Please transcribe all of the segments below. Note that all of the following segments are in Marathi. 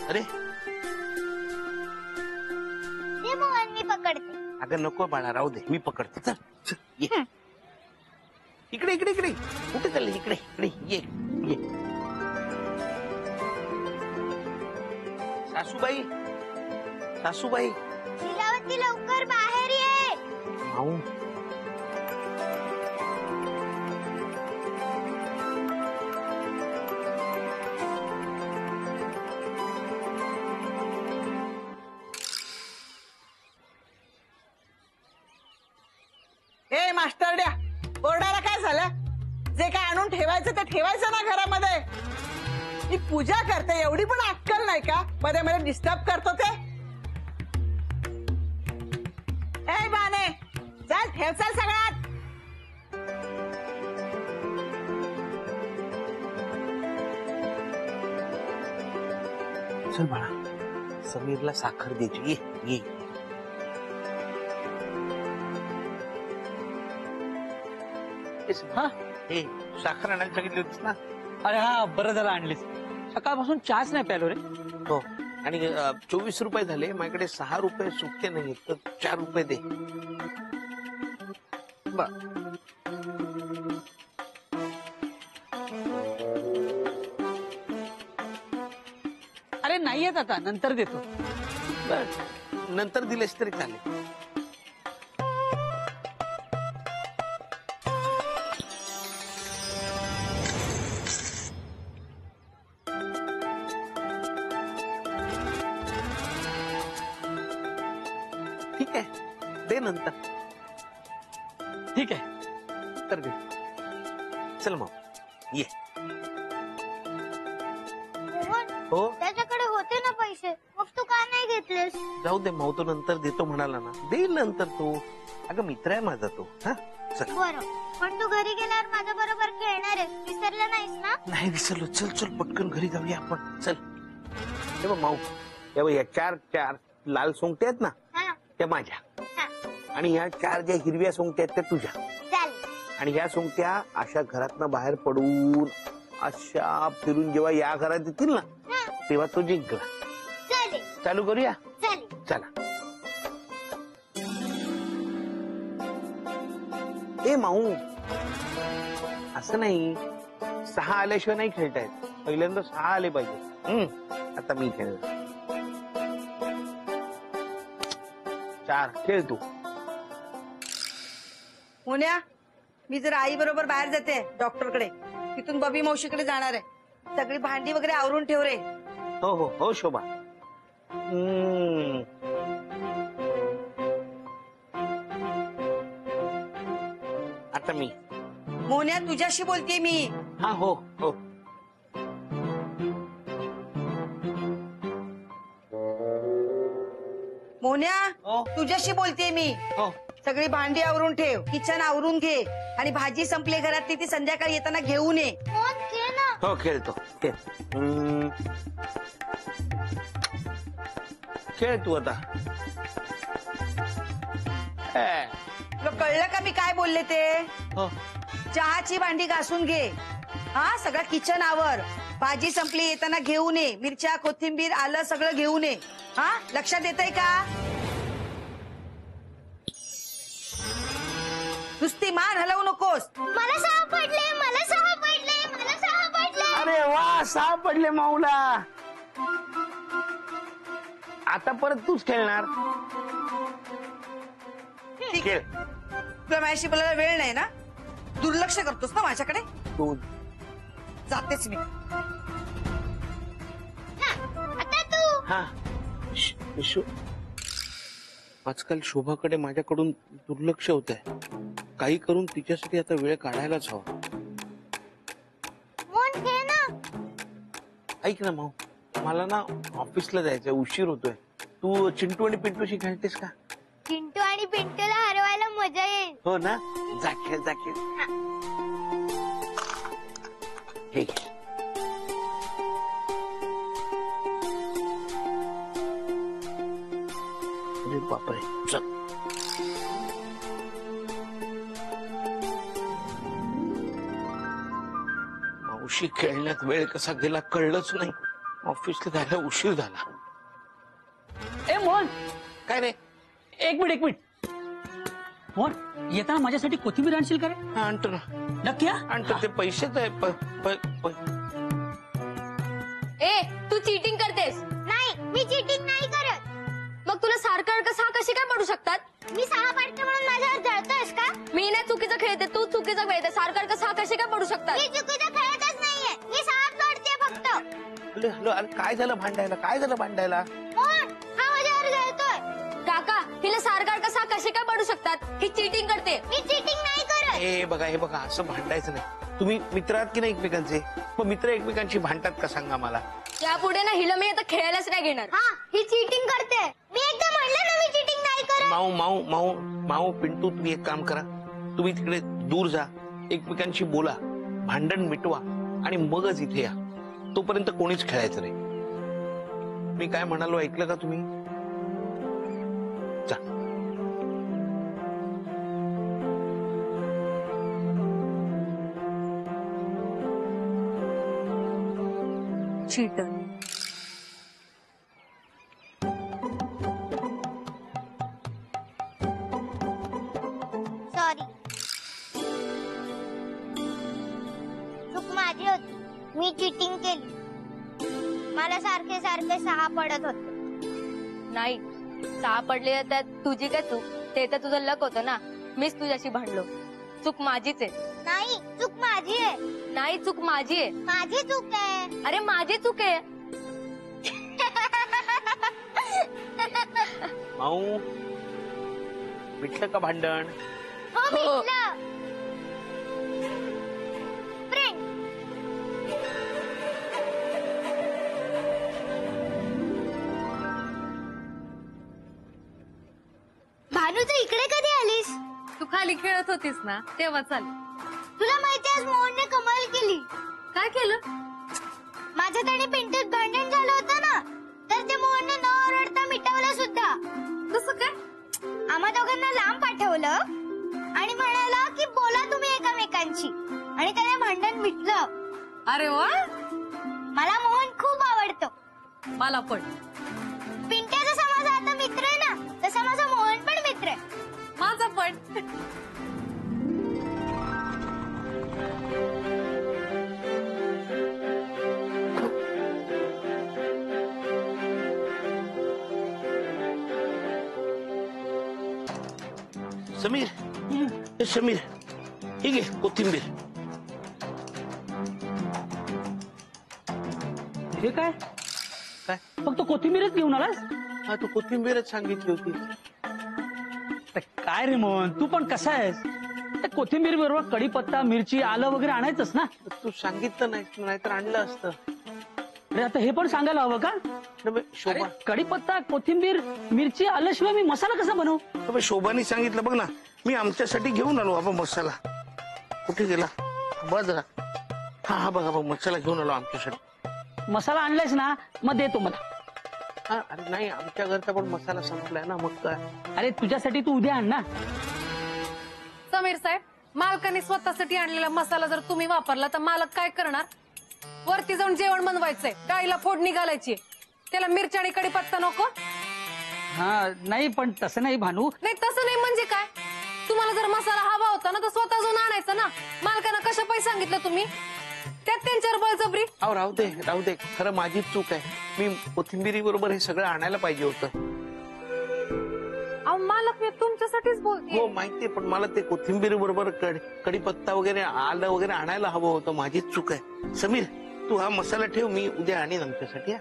अरे दे मोहन, मी पकडते. अगं नको बाळा, राहू दे, मी पकडते. चल चल ये. इकडे इकडे इकडे. कुठे चालले? इकडे इकडे ये ये. सासूबाई, सासूबाई. लीलावती, लवकर बाहेर ये. माऊ. ए मास्टरड्या, ओरडायला काय झालं? जे काय आणून ठेवायचं ते ठेवायचं ना घरामध्ये. मी पूजा करते, एवढी पण अक्कल नाही का? मध्ये मध्ये डिस्टर्ब करतो ते. ए बाने, चल ठेव, चल सगळ्यात. चल बाळा, समीरला साखर द्यायची. ये ये. हा, ए साखर आणायला सांगितली होतीस ना? अरे हा, बरं झालं आणलीस. सकाळपासून चहाच नाही प्यालो रे. हो, आणि 24 रुपये झाले. माझ्याकडे 6 रुपये सुट्टे नाही, तर 4 रुपये दे. अरे नाही येत आता, नंतर देतो. बर, नंतर दिलेस तरी चालेल. ठीक आहे, दे नंतर. ठीक आहे, तर दे. चल मग ये. मोहन, हो, त्याच्याकडे होते ना पैसे, मग तू का नाही घेतलेस? जाऊ दे, माऊ तो नंतर देतो म्हणाला ना, देईल नंतर तो. अगं मित्र आहे माझा तो. हा चल. बरं, पण तू घरी गेल्यावर माझ्या बरोबर खेळणार आहे, विसरलं नाहीस ना? नाही विसरलो. चल चल पटकन घरी जाऊया आपण. चल. हे बघ माऊ, हे बघ, या 4 लाल सोंगट्या आहेत ना, हा, त्या माझ्या. हा, आणि ह्या 4 ज्या हिरव्या सोंगट्या आहेत त्या तुझ्या. चालेल. आणि ह्या सोंगट्या अशा घरातनं बाहेर पडून अशा फिरून जेव्हा या घरात येतील ना, हा, तेव्हा तो जिंकला. चालेल. चालू करूया. चालेल. चला. ए माऊ, असं नाही, 6 आल्याशिवाय नाही खेळता येत. पहिल्यांदा 6 आले पाहिजे. आता मी खेळलो. 4 खेळ तू. मुन्या, मी जर आई बरोबर बाहेर जाते डॉक्टरकडे, तिथून बबी मावशीकडे जाणार आहे. सगळी भांडी वगैरे आवरून ठेव रे. हो हो हो शोभा. आता मी. मोन्या, तुझ्याशी बोलतेय मी. हा हो हो. मोन्या, हो. तुझ्याशी बोलतेय मी. हो सगळी भांडी आवरून ठेव, किचन आवरून घे, आणि भाजी संपली घरातली ती संध्याकाळी येताना घेऊन ये. मोहन, खेळ ना. हो खेळतो. खेळ. खेळ तू आता. तुला कळलं का मी काय बोलले ते? हो. चहाची भांडी घासून घे. हा, सगळं किचन आवर. भाजी संपली येताना घेऊन ये. मिरच्या, कोथिंबीर, आलं सगळं घेऊन ये. हा, लक्षात येतंय का? नुसती मान हलवू नकोस. मला 6 पडले, मला 6 पडले, मला 6 पडले. अरे वा, 6 पडले माऊला. आता परत तूच खेळणार. ठीक. खेळ. तुला माझ्याशी बोलायला वेळ नाही ना? दुर्लक्ष करतोस ना माझ्याकडे? तू. जातेच मी. आता तू. हा. आजकाल शोभाकडे माझ्याकडून दुर्लक्ष होत आहे. काही करून तिच्यासाठी आता वेळ काढायलाच हवा. मोहन, खेळ ना. ऐक ना माऊ, मला ना ऑफिसला जायचंय, उशीर होतोय. तू चिंटू आणि पिंटूशी खेळतेस का? चिंटू आणि पिंटूला हरवायला मजा येईल. हो ना, जा खेळ जा खेळ. हे घे. अरे बापरे, चल. तुझ्याशी खेळण्यात वेळ कसा गेला कळलंच नाही. ऑफिसला जायला उशीर झाला. ए मोहन, काय रे? एक मिनिट. मोहन, येताना माझ्यासाठी कोथिंबीर आणशील का रे? हा, आणतो ना, नक्की हा? आणतो. ते पैसेच आहे. ए तू चीटिंग करतेस. नाही, मी चिटिंग नाही करत. मग तुला सारखं सहा कसे काय पडू शकतात? मी 6 पाडते म्हणून माझ्यावर जळतोयस का? मी ना चुकीचं खेळते, तू चुकीचं खेळते. सारखं सहा कसे काय पडू शकतात? मी चुकीचं खेळतच नाहीये. मी 6 जोडते फक्त. हॅलो हॅलो, अरे काय झालं भांडायला? काय झालं भांडायला? मोहन, हा माझ्यावर जळतोय. काका हिला सारखं सहा कसे काय पडू शकतात? ही चीटिंग करते. मी चिटिंग नाही करत. हे बघा असं भांडायचं नाही. तुम्ही मित्र आहात की नाही एकमेकांचे? मग मित्र एकमेकांशी भांडतात का सांगा मला? यापुढे ना हिला मी आता खेळायलाच नाही घेणार. हा, ही चिटिंग करते. मी एकदा म्हणलं ना, मी चिटिंग नाही करत. माऊ पिंटू, तुम्ही एक काम करा. तुम्ही तिकडे दूर जा, एकमेकांशी बोला, भांडण मिटवा आणि मगच इथे या. तोपर्यंत कोणीच खेळायचं नाही. मी काय म्हणालो ऐकलं का तुम्ही? जा. चीटर. सॉरी, चूक माझी होती. मी चिटिंग केली. मला सारखे 6 पडत होते. नाही, सहा पडले त्यात तुझी काय चूक? ते तर तुझं लक होतं ना. मीच तुझ्याशी भांडलो. चूक माझीच आहे. नाही, चूक माझी आहे. नाही, चूक माझी आहे. माझी चूक आहे. अरे माझी चूक आहे. माऊ, मिटलं का भांडण? हो, मिटलं. फ्रेंड, भानू, तू इकडे कधी आलीस? तू खाली खेळत होतीस ना, तेव्हा चाल. तुला माहिती, आज मोहनने कमाल केली. काय केलं? माझ्या आणि पिंटूत भांडण झालं होतं ना, तर ते मोहनने न ओरडता मिटवलं सुद्धा. कसं काय? आम्हा दोघांना लांब पाठवलं आणि म्हणाला की बोला तुम्ही एकमेकांशी, आणि त्याने भांडण मिटलं. अरे वा, मला मोहन खूप आवडतो. मला पण. पिंट्या जसा माझा आता मित्र आहे ना, तसा माझा मोहन पण मित्र आहे. माझा पण. समीर, ठीक आहे, कोथिंबीर. हे काय? काय? फक्त कोथिंबीरच घेऊन आलास? हा, तू कोथिंबीरच सांगितली होती. तर काय रे मोहन, तू पण कसा आहेस? त्या कोथिंबीर बरोबर कढीपत्ता, मिरची, आलं वगैरे आणायचंच ना. तू सांगितलं नाहीतर आणलं असतं. अरे आता हे पण सांगायला हवं का? शोभा, कढीपत्ता, कोथिंबीर, मिरची, आल्याशिवाय मी मसाला कसा बनवू? शोभानी सांगितलं बघ ना. मी आमच्यासाठी घेऊन आलो बाबा मसाला. कुठे गेला? बघ जरा. हा बघा, मसाला घेऊन आलो आमच्यासाठी. मसाला आणलायस ना, मग देतो मला. हा, अरे नाही, आमच्या घरचा पण मसाला संपलाय ना, मग काय. अरे तुझ्यासाठी तू उद्या आण ना. समीर साहेब, मालकाने स्वतःसाठी आणलेला मसाला जर तुम्ही वापरला तर मालक काय करणार? वरती जाऊन जेवण बनवायचंय, डाळीला फोडणी घालायची, त्याला मिरची आणि कढीपत्ता नको? हा नाही, पण तसं नाही भानू. नाही तसं नाही म्हणजे काय? तुम्हाला जर मसाला हवा होता ना तर स्वतः जाऊन आणायचा ना. मालकांना कशा पैसे सांगितलं तुम्ही? त्यात त्यांच्यावर बळजबरी. अहो राहू दे, खरं माझीच चूक आहे. मी कोथिंबिरी बरोबर हे सगळं आणायला पाहिजे होतं. अहो मालक, मी तुमच्यासाठीच बोलते. हो माहितीये, पण मला ते कोथिंबीर बरोबर कढीपत्ता वगैरे, आलं वगैरे आणायला हवं होतं. माझीच चूक आहे. समीर, तू हा मसाला ठेव, मी उद्या आणीन आमच्यासाठी.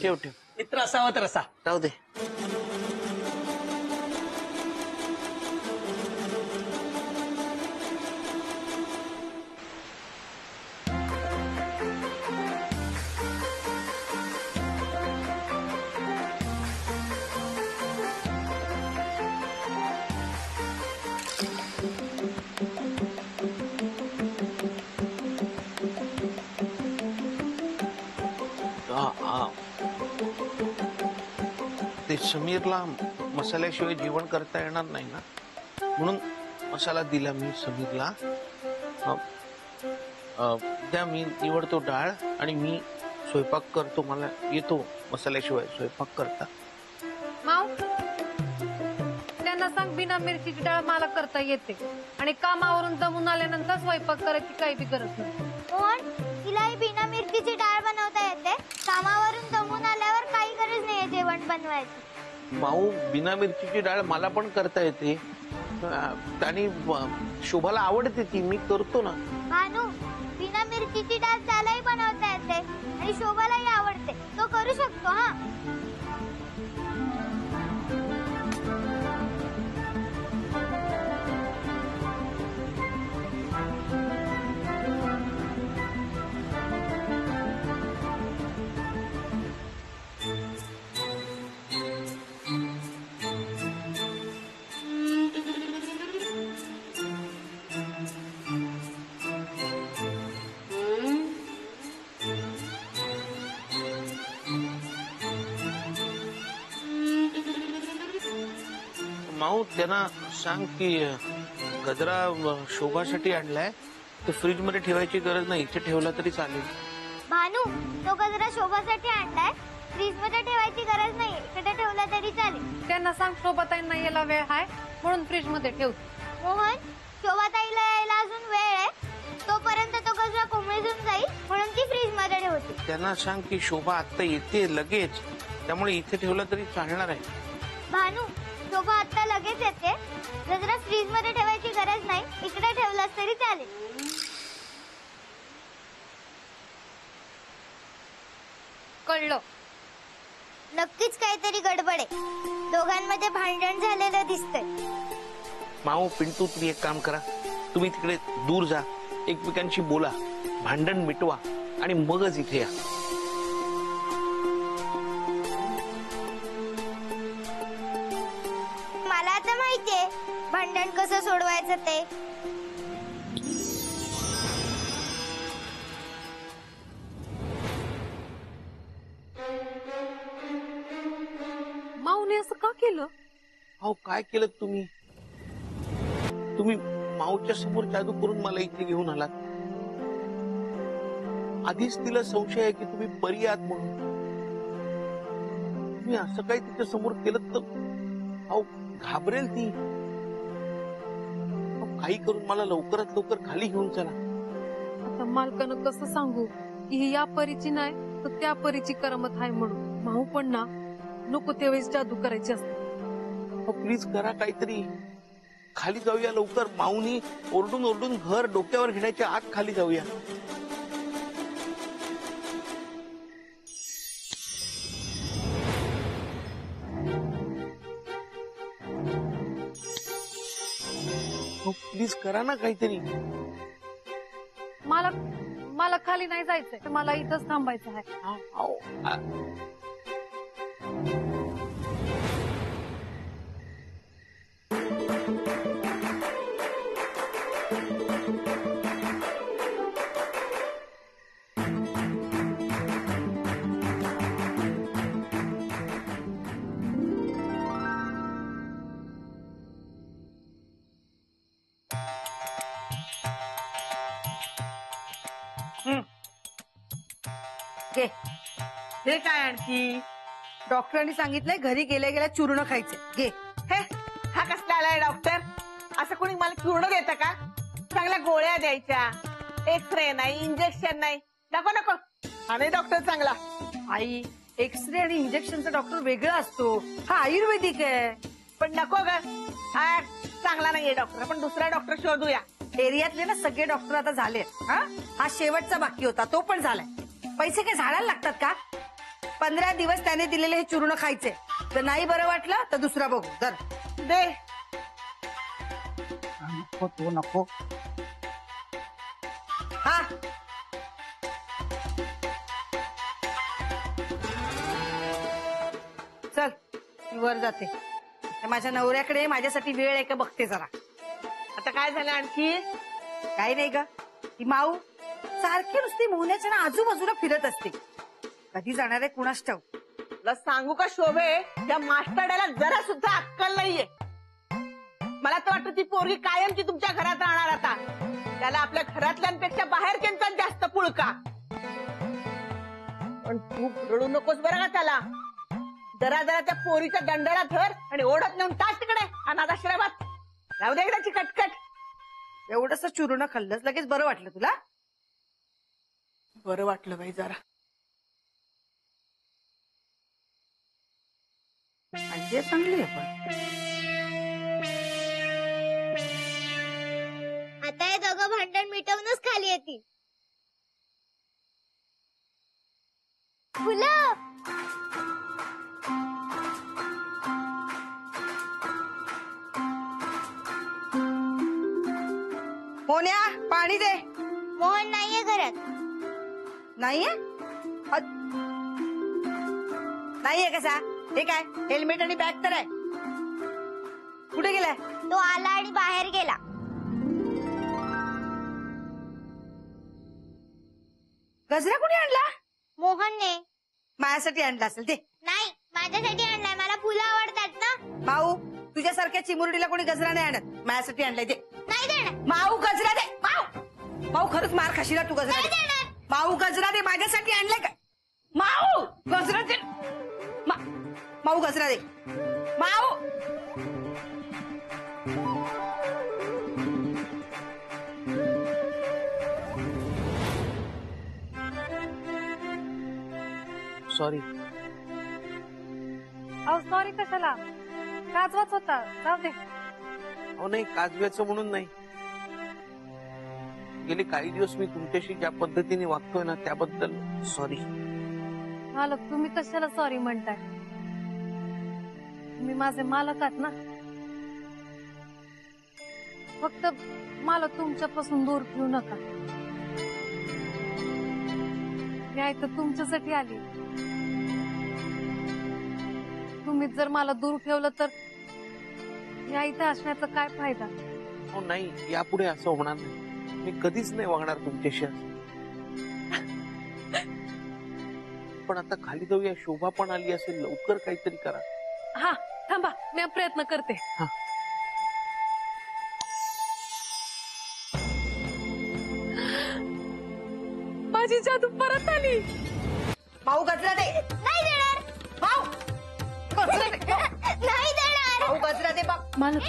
ठेव. मित्र असावा तर असा. राहू दे. ते समीरला मसाल्याशिवाय जेवण करता येणार नाही ना, म्हणून मसाला दिला मी समीरला. द्या मी निवडतो डाळ आणि मी स्वयंपाक करतो. मला येतो मसाल्याशिवाय स्वयंपाक करता. माव त्यांना सांग बिना मिरचीची डाळ मला करता येते आणि कामावरून दमून आल्यानंतर स्वयंपाक करायची काही बी गरज नाही. पण तिलाही बिना मिरचीची डाळ बनवता येते. कामावरून दमून आल्यावर काही गरज नाहीये जेवण बनवायची. माऊ बिना मिरचीची डाळ मला पण करता येते. आणि शोभाला आवडते ती, मी करतो ना. भानू बिना मिरचीची डाळ त्यालाही बनवता येते आणि शोभालाही आवडते. तो करू शकतो. हा माऊ त्यांना सांग की गजरा शोभासाठी आणलाय, तो फ्रीज मध्ये ठेवायची गरज नाही, इथे ठेवला तरी चालेल. भानू तो गजरा शोभासाठी आणलाय. फ्रीज मध्ये ठेवायची गरज नाही, इकडे ठेवला तरी चालेल. त्यांना सांग शोभाताईंना यायला वेळ आहे म्हणून फ्रीज मध्ये ठेव. मोहन शोभाताईला यायला अजून वेळ आहे, तोपर्यंत तो गजरा कोमेजून जाईल म्हणून ती फ्रीज मध्ये ठेवते. त्यांना सांग की शोभा आता येते लगेच, त्यामुळे इथे ठेवला तरी चालणार आहे. भानू शोभा आता लगेच येते. गजरा फ्रीज मध्ये ठेवायची गरज नाही, इकडे ठेवलास तरी चालेल. कळलं. नक्कीच काहीतरी गडबड आहे. दोघांमध्ये भांडण झालेलं दिसतंय. माऊ पिंटू तुम्ही एक काम करा, तुम्ही तिकडे दूर जा, एकमेकांशी बोला, भांडण मिटवा आणि मगच इथे या. मला आता माहितीये भांडण कसं सोडवायचं ते. माऊने असं का केलं? अहो काय केलं तुम्ही? तुम्ही माऊच्या समोर जादू करून मला इथे घेऊन आलात. आधीच तिला संशय आहे की तुम्ही बरी आहात म्हणून. तुम्ही असं काही तिच्या समोर केलं तर अहो घाबरेल ती. काही करून मला लवकरात लवकर खाली घेऊन चला. आता मालकानं कसं सांगू की ही या परीची नाही तर त्या परीची करमत आहे म्हणून. माऊ पण ना नको तेव्हाच जादू करायची असते. प्लीज करा काहीतरी. खाली जाऊया लवकर. माऊनी ओरडून ओरडून घर डोक्यावर घेण्याच्या आत खाली जाऊया. प्लीज करा ना काहीतरी. मला खाली नाही जायचंय, तर मला इथंच थांबायचं आहे. हे काय आणखी? डॉक्टरांनी सांगितलंय घरी गेल्या गेल्या चूर्ण खायचे. घे. हे हा कसला आलाय डॉक्टर? असं कोणी मला चूर्ण देतं का? चांगल्या गोळ्या द्यायच्या, एक्सरे नाही, इंजेक्शन नाही. नको नको, हा नाही डॉक्टर चांगला. आई एक्सरे आणि इंजेक्शनचा डॉक्टर वेगळा असतो, हा आयुर्वेदिक आहे. पण नको ग, हा चांगला नाहीये डॉक्टर. आपण दुसरा डॉक्टर शोधूया. एरियातले ना सगळे डॉक्टर आता झाले. हा शेवटचा बाकी होता, तो पण झालाय. पैसे काय झाडायला लागतात का? 15 दिवस त्याने दिलेले हे चूर्ण खायचे. तर नाही बरं वाटलं तर दुसरा बघू. तर दे. नको तो नको. हा चल मी वर जाते. माझ्या नवऱ्याकडे माझ्यासाठी वेळ आहे का बघते जरा. आता काय झालं आणखी? काही नाही ग, ती माऊ सारखी नुसती मोहण्याच्या ना आजूबाजूला फिरत असते. कधी जाणार आहे कुणास ठाऊक. तुला सांगू का शोभे, त्या मास्टरड्याला जरा सुद्धा अक्कल नाहीये. मला तर वाटतं ती पोरगी कायमची तुमच्या घरात राहणार आता. त्याला आपल्या घरातल्यांपेक्षा बाहेरच्यांचा जास्त पुळका. पण तू रडू नकोस बरं का त्याला. जरा जरा त्या पोरीच्या दंडाला धर आणि ओढत नेऊन टाक तिकडे अनाथाश्रमात. राहू दे त्याची कटकट. एवढंस चूर्ण खाल्लंस लगेच बरं वाटलं तुला? बरं वाटलं बाई जरा. आजी चांगली आहे पण. आता हे दोघं भांडण मिटवूनच खाली येतील. फुलं मोन्या पाणी दे. मोहन नाहीये घरात. नाहीये? नाहीये कसा? हे काय हेल्मेट आणि बॅग तर आहे. कुठे गेलाय? तो आला आणि बाहेर गेला. गजरा कुठे आणला? मोहनने. माझ्यासाठी आणला असेल ते. नाही, माझ्यासाठी आणलाय. मला फुलं आवडतात ना. माऊ तुझ्यासारख्या चिमुरडीला कोणी गजरा नाही आणत. माझ्यासाठी आणलाय ते. नाही देणार. माऊ गजरा दे. माऊ माऊ खरंच मार खाशीला तू. गजरा नाही दे. देणार. माऊ गजरा दे. माझ्यासाठी आणलाय का? माऊ गजरा दे. माऊ गजरा दे. माऊ सॉरी. अहो सॉरी कशाला? काजवाच होता, जाऊ दे. अहो नाही, काजव्याचं म्हणून नाही. गेले काही दिवस मी तुमच्याशी ज्या पद्धतीने वागतोय ना त्याबद्दल सॉरी. मालक तुम्ही कशाला सॉरी म्हणताय? तुम्ही माझे मालक आहात ना. फक्त मला तुमच्यापासून दूर ठेवू नका. मी आहे तर तुमच्यासाठी आली. तुम्ही जर मला दूर ठेवलं तर या इथे असण्याचा काय फायदा? हो नाही, यापुढे असं होणार नाही. मी कधीच नाही वागणार तुमच्याशी असं. पण आता खाली जाऊया. शोभा पण आली असेल. लवकर काहीतरी करा. हा थांबा, मी प्रयत्न करते. हा. माझी जादू परत आली. माऊ गजरा दे. नाही देणार. माऊ गजरा दे. नाही देणार. माऊ गजरा दे. मालक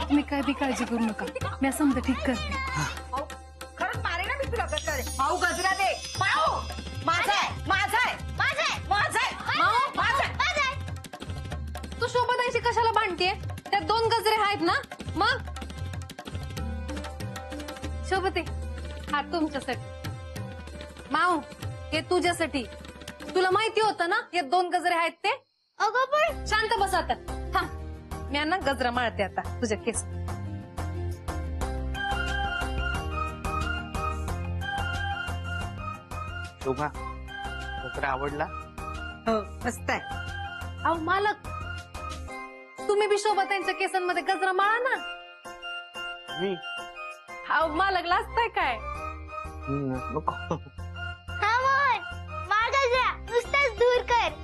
तुम्ही काय बी काळजी करू नका. मी समजा ठीक करते. माऊ खरंच मारे ना मी तुला. गजरा दे. माऊ गजरा दे. माऊ माझा आहे. माझा आहे. माझं आहे. माझा आहे. माऊ, माझा आहे. माझं आहे. तू शोभाताईशी कशाला भांडतेय? त्यात 2 गजरे आहेत ना. मग शोभते हा तुमच्यासाठी. माऊ हे तुझ्यासाठी. तुला माहिती होतं ना हे 2 गजरे आहेत ते. अगं पण शांत बस आता. थांब, मी ना गजरा माळते आता तुझ्या केस. शोभा, गजरा आवडला? हो मस्त आहे. अहो मालक तुम्ही बी शोभाताईंच्या केसांमध्ये गजरा माळा ना. मी अहो मालक लाजताय काय? नको. हा मोहन, माळ गजरा नुसताच दूर कर.